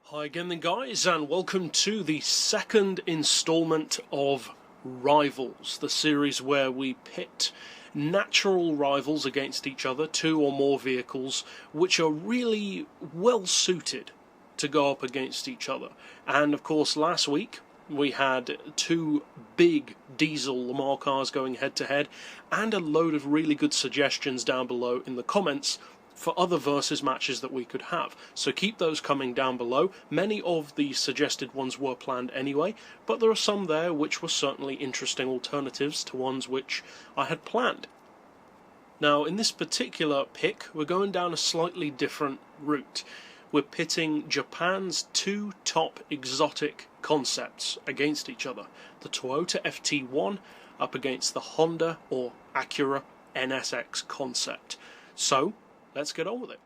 Hi again then guys, and welcome to the second installment of Rivals, the series where we pit natural rivals against each other, two or more vehicles which are really well suited to go up against each other. And of course last week we had two big diesel Le Mans cars going head to head, and a load of really good suggestions down below in the comments for other versus matches that we could have. So keep those coming down below. Many of the suggested ones were planned anyway, but there are some there which were certainly interesting alternatives to ones which I had planned. Now in this particular pick we're going down a slightly different route. We're pitting Japan's two top exotic concepts against each other. The Toyota FT-1 up against the Honda or Acura NSX concept. So let's get on with it.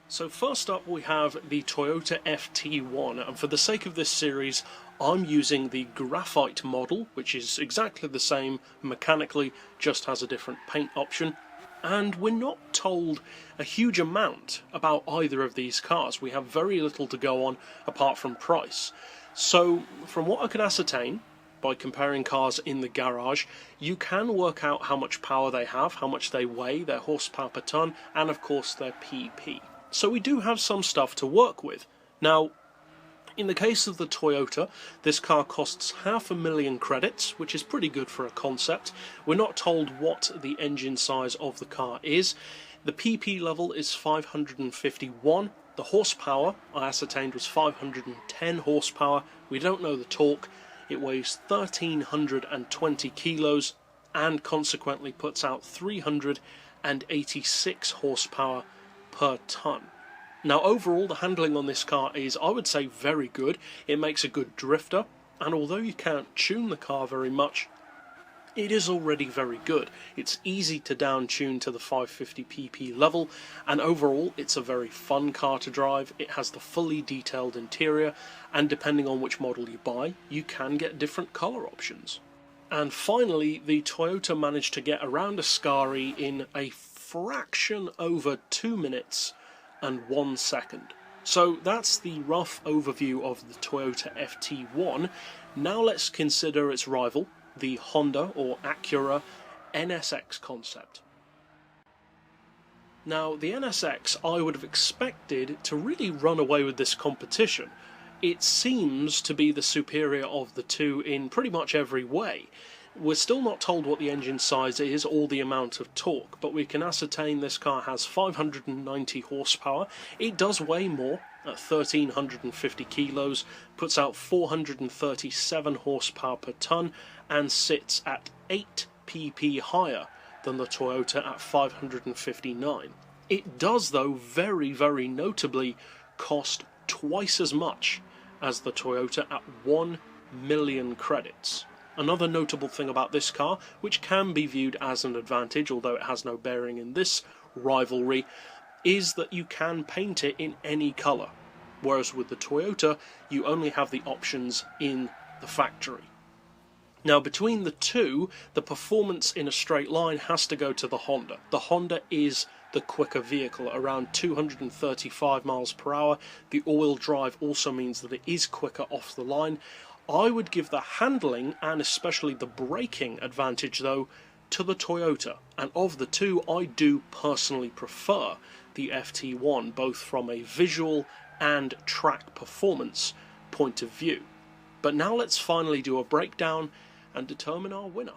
So first up we have the Toyota FT-1, and for the sake of this series I'm using the graphite model, which is exactly the same mechanically, just has a different paint option. And we're not told a huge amount about either of these cars. We have very little to go on apart from price. So from what I can ascertain by comparing cars in the garage, you can work out how much power they have, how much they weigh, their horsepower per ton, and of course their PP. So we do have some stuff to work with. Now, in the case of the Toyota, this car costs 500,000 credits, which is pretty good for a concept. We're not told what the engine size of the car is. The PP level is 551. The horsepower, I ascertained, was 510 horsepower. We don't know the torque. It weighs 1,320 kilos and consequently puts out 386 horsepower per ton. Now overall the handling on this car is, I would say, very good. It makes a good drifter, and although you can't tune the car very much, it is already very good. It's easy to down tune to the 550 pp level, and overall it's a very fun car to drive. It has the fully detailed interior, and depending on which model you buy, you can get different colour options. And finally, the Toyota managed to get around Ascari in a fraction over 2 minutes and 1 second. So that's the rough overview of the Toyota FT-1. Now let's consider its rival, the Honda or Acura NSX concept. Now the NSX, I would have expected to really run away with this competition. It seems to be the superior of the two in pretty much every way. We're still not told what the engine size is or the amount of torque, but we can ascertain this car has 590 horsepower. It does weigh more at 1,350 kilos, puts out 437 horsepower per ton, and sits at 8 pp higher than the Toyota at 559. It does, though, very, very notably cost twice as much as the Toyota at 1 million credits. Another notable thing about this car, which can be viewed as an advantage, although it has no bearing in this rivalry, is that you can paint it in any colour, whereas with the Toyota you only have the options in the factory. Now between the two, the performance in a straight line has to go to the Honda. The Honda is the quicker vehicle, around 235 miles per hour. The all-wheel drive also means that it is quicker off the line. I would give the handling and especially the braking advantage, though, to the Toyota. And of the two, I do personally prefer the FT-1, both from a visual and track performance point of view. But now let's finally do a breakdown and determine our winner.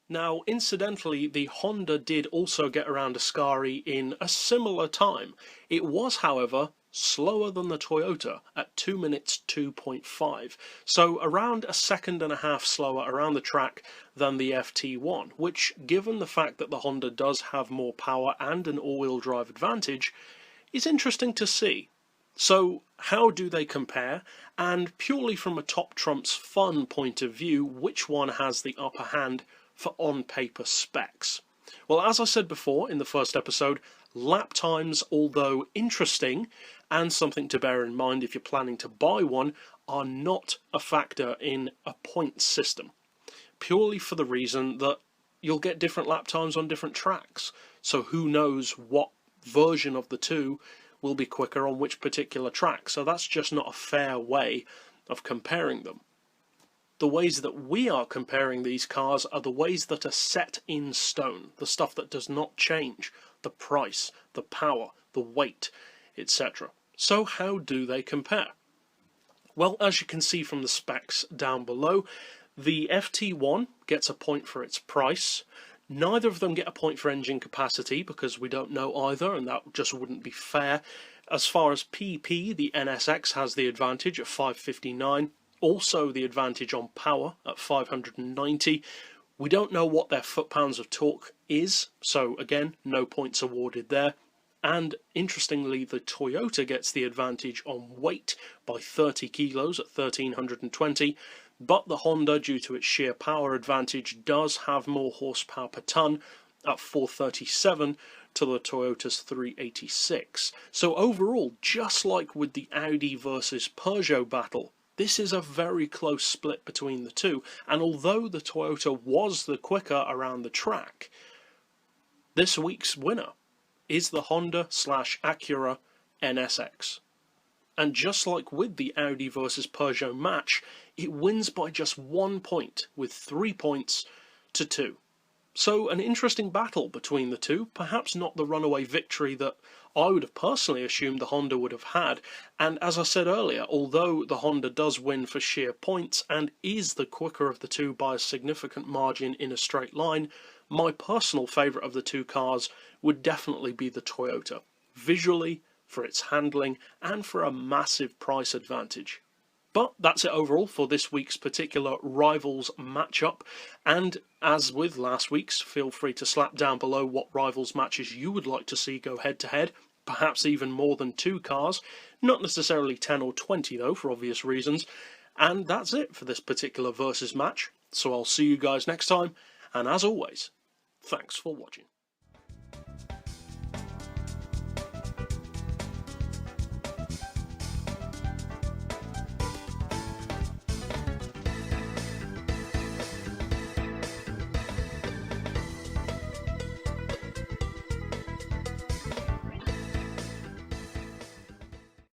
Now, incidentally, the Honda did also get around Ascari in a similar time. It was, however, slower than the Toyota at 2 minutes 2.5, so around a second and a half slower around the track than the FT-1, which, given the fact that the Honda does have more power and an all-wheel drive advantage, is interesting to see. So how do they compare, and purely from a top trumps fun point of view, which one has the upper hand for on-paper specs? Well, as I said before in the first episode, lap times, although interesting and something to bear in mind if you're planning to buy one, are not a factor in a point system, purely for the reason that you'll get different lap times on different tracks. So who knows what version of the two will be quicker on which particular track, so that's just not a fair way of comparing them. The ways that we are comparing these cars are the ways that are set in stone, the stuff that does not change, the price, the power, the weight, etc. So how do they compare? Well, as you can see from the specs down below, the FT-1 gets a point for its price. Neither of them get a point for engine capacity because we don't know either, and that just wouldn't be fair. As far as PP, the NSX has the advantage at 559, also the advantage on power at 590. We don't know what their foot-pounds of torque is, so again, no points awarded there. And interestingly, the Toyota gets the advantage on weight by 30 kilos at 1320, but the Honda, due to its sheer power advantage, does have more horsepower per tonne at 437 to the Toyota's 386. So overall, just like with the Audi versus Peugeot battle, this is a very close split between the two, and although the Toyota was the quicker around the track, this week's winner is the Honda/Acura NSX. And just like with the Audi versus Peugeot match, it wins by just 1 point, with 3 points to 2. So an interesting battle between the two, perhaps not the runaway victory that I would have personally assumed the Honda would have had. And as I said earlier, although the Honda does win for sheer points and is the quicker of the two by a significant margin in a straight line, my personal favourite of the two cars would definitely be the Toyota. Visually, for its handling, and for a massive price advantage. But that's it overall for this week's particular Rivals matchup, and as with last week's, feel free to slap down below what Rivals matches you would like to see go head to head, perhaps even more than 2 cars, not necessarily 10 or 20 though, for obvious reasons. And that's it for this particular versus match, so I'll see you guys next time, and as always, thanks for watching.